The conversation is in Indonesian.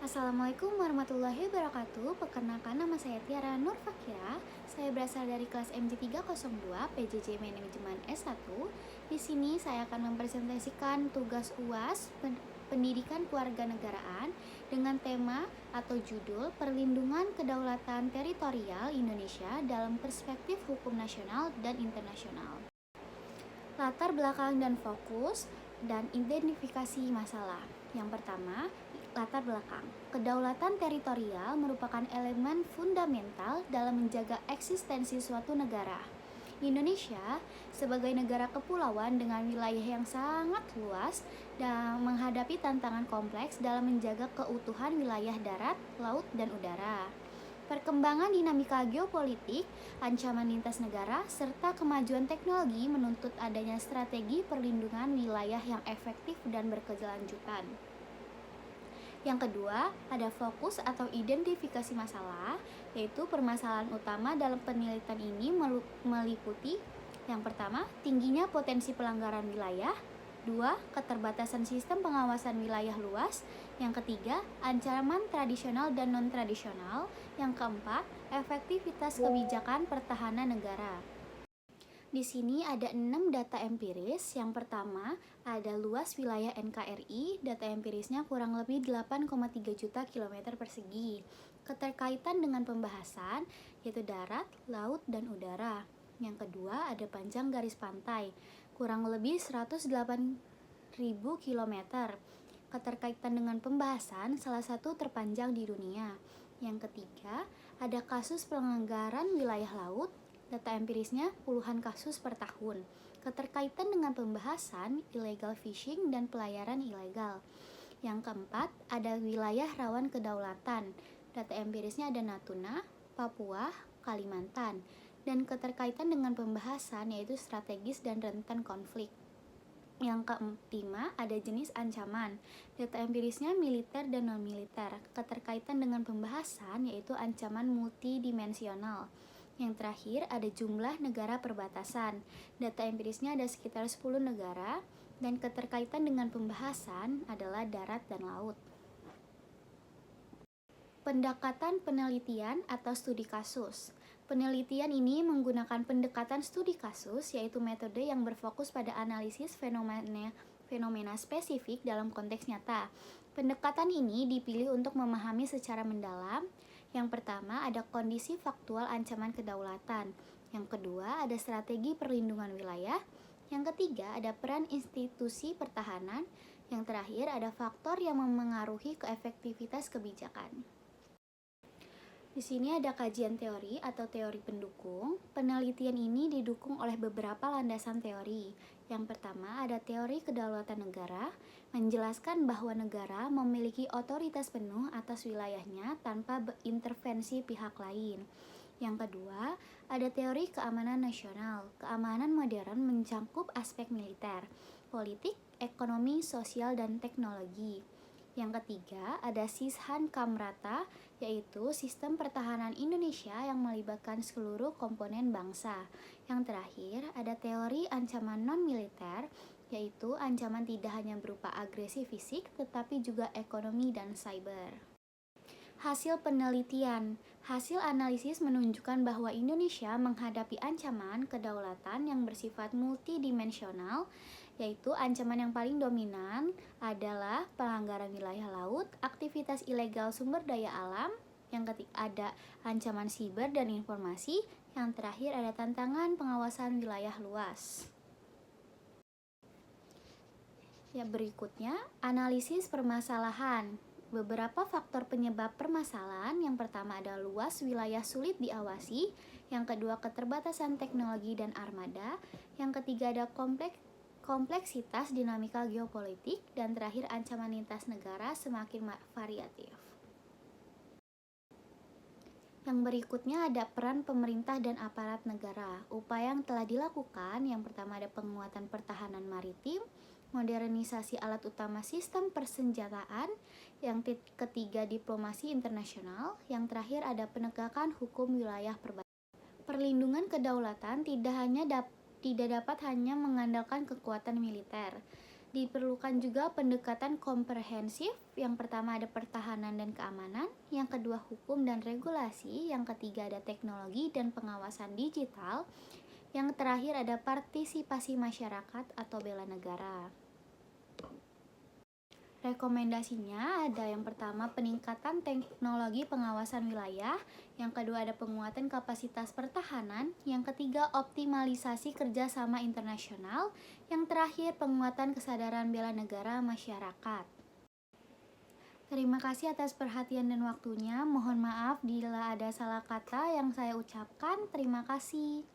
Assalamualaikum warahmatullahi wabarakatuh. Perkenalkan, nama saya Tiara Nur Fakira. Saya berasal dari kelas MJ302 PJJ Manajemen S1. Di sini saya akan mempresentasikan tugas UAS Pendidikan Kewarganegaraan dengan tema atau judul Perlindungan Kedaulatan Teritorial Indonesia dalam Perspektif Hukum Nasional dan Internasional. Latar belakang dan fokus dan identifikasi masalah. Yang pertama, latar belakang. Kedaulatan teritorial merupakan elemen fundamental dalam menjaga eksistensi suatu negara. Indonesia sebagai negara kepulauan dengan wilayah yang sangat luas dan menghadapi tantangan kompleks dalam menjaga keutuhan wilayah darat, laut, dan udara. Perkembangan dinamika geopolitik, ancaman lintas negara, serta kemajuan teknologi menuntut adanya strategi perlindungan wilayah yang efektif dan berkelanjutan. Yang kedua, ada fokus atau identifikasi masalah, yaitu permasalahan utama dalam penelitian ini meliputi yang pertama, tingginya potensi pelanggaran wilayah. Dua, keterbatasan sistem pengawasan wilayah luas. Yang ketiga, ancaman tradisional dan non-tradisional. Yang keempat, efektivitas kebijakan pertahanan negara. Di sini ada 6 data empiris. Yang pertama, ada luas wilayah NKRI. Data empirisnya kurang lebih 8,3 juta kilometer persegi. Keterkaitan dengan pembahasan yaitu darat, laut, dan udara. Yang kedua, ada panjang garis pantai, kurang lebih 108.000 kilometer. Keterkaitan dengan pembahasan salah satu terpanjang di dunia. Yang ketiga, ada kasus pelanggaran wilayah laut. Data empirisnya puluhan kasus per tahun. Keterkaitan dengan pembahasan illegal fishing dan pelayaran ilegal. Yang keempat, ada wilayah rawan kedaulatan. Data empirisnya ada Natuna, Papua, Kalimantan. Dan keterkaitan dengan pembahasan yaitu strategis dan rentan konflik. Yang kelima, ada jenis ancaman. Data empirisnya militer dan non-militer. Keterkaitan dengan pembahasan yaitu ancaman multidimensional. Yang terakhir, ada jumlah negara perbatasan. Data empirisnya ada sekitar 10 negara. Dan keterkaitan dengan pembahasan adalah darat dan laut. Pendekatan penelitian atau studi kasus. Penelitian ini menggunakan pendekatan studi kasus, yaitu metode yang berfokus pada analisis fenomena spesifik dalam konteks nyata. Pendekatan ini dipilih untuk memahami secara mendalam. Yang pertama, ada kondisi faktual ancaman kedaulatan. Yang kedua, ada strategi perlindungan wilayah. Yang ketiga, ada peran institusi pertahanan. Yang terakhir, ada faktor yang memengaruhi keefektivitas kebijakan. Di sini ada kajian teori atau teori pendukung. Penelitian ini didukung oleh beberapa landasan teori. Yang pertama, ada teori kedaulatan negara, menjelaskan bahwa negara memiliki otoritas penuh atas wilayahnya tanpa intervensi pihak lain. Yang kedua, ada teori keamanan nasional. Keamanan modern mencakup aspek militer, politik, ekonomi, sosial, dan teknologi. Yang ketiga, ada Sishan Kamrata, yaitu sistem pertahanan Indonesia yang melibatkan seluruh komponen bangsa. Yang terakhir, ada teori ancaman non-militer, yaitu ancaman tidak hanya berupa agresi fisik, tetapi juga ekonomi dan cyber. Hasil penelitian. Hasil analisis menunjukkan bahwa Indonesia menghadapi ancaman kedaulatan yang bersifat multidimensional, yaitu ancaman yang paling dominan adalah pelanggaran wilayah laut, aktivitas ilegal sumber daya alam, yang ketiga ada ancaman siber dan informasi, yang terakhir ada tantangan pengawasan wilayah luas. Ya, berikutnya analisis permasalahan. Beberapa faktor penyebab permasalahan. Yang pertama ada luas wilayah sulit diawasi, yang kedua keterbatasan teknologi dan armada, yang ketiga ada kompleksitas dinamika geopolitik, dan terakhir ancaman lintas negara semakin variatif. Yang berikutnya ada peran pemerintah dan aparat negara. Upaya yang telah dilakukan, yang pertama ada penguatan pertahanan maritim, modernisasi alat utama sistem persenjataan, yang ketiga diplomasi internasional, yang terakhir ada penegakan hukum wilayah perbatasan. Perlindungan kedaulatan tidak dapat hanya mengandalkan kekuatan militer. Diperlukan juga pendekatan komprehensif. Yang pertama ada pertahanan dan keamanan, yang kedua hukum dan regulasi, yang ketiga ada teknologi dan pengawasan digital, yang terakhir ada partisipasi masyarakat atau bela negara. Rekomendasinya ada yang pertama peningkatan teknologi pengawasan wilayah, yang kedua ada penguatan kapasitas pertahanan, yang ketiga optimalisasi kerjasama internasional, yang terakhir penguatan kesadaran bela negara masyarakat. Terima kasih atas perhatian dan waktunya. Mohon maaf bila ada salah kata yang saya ucapkan. Terima kasih.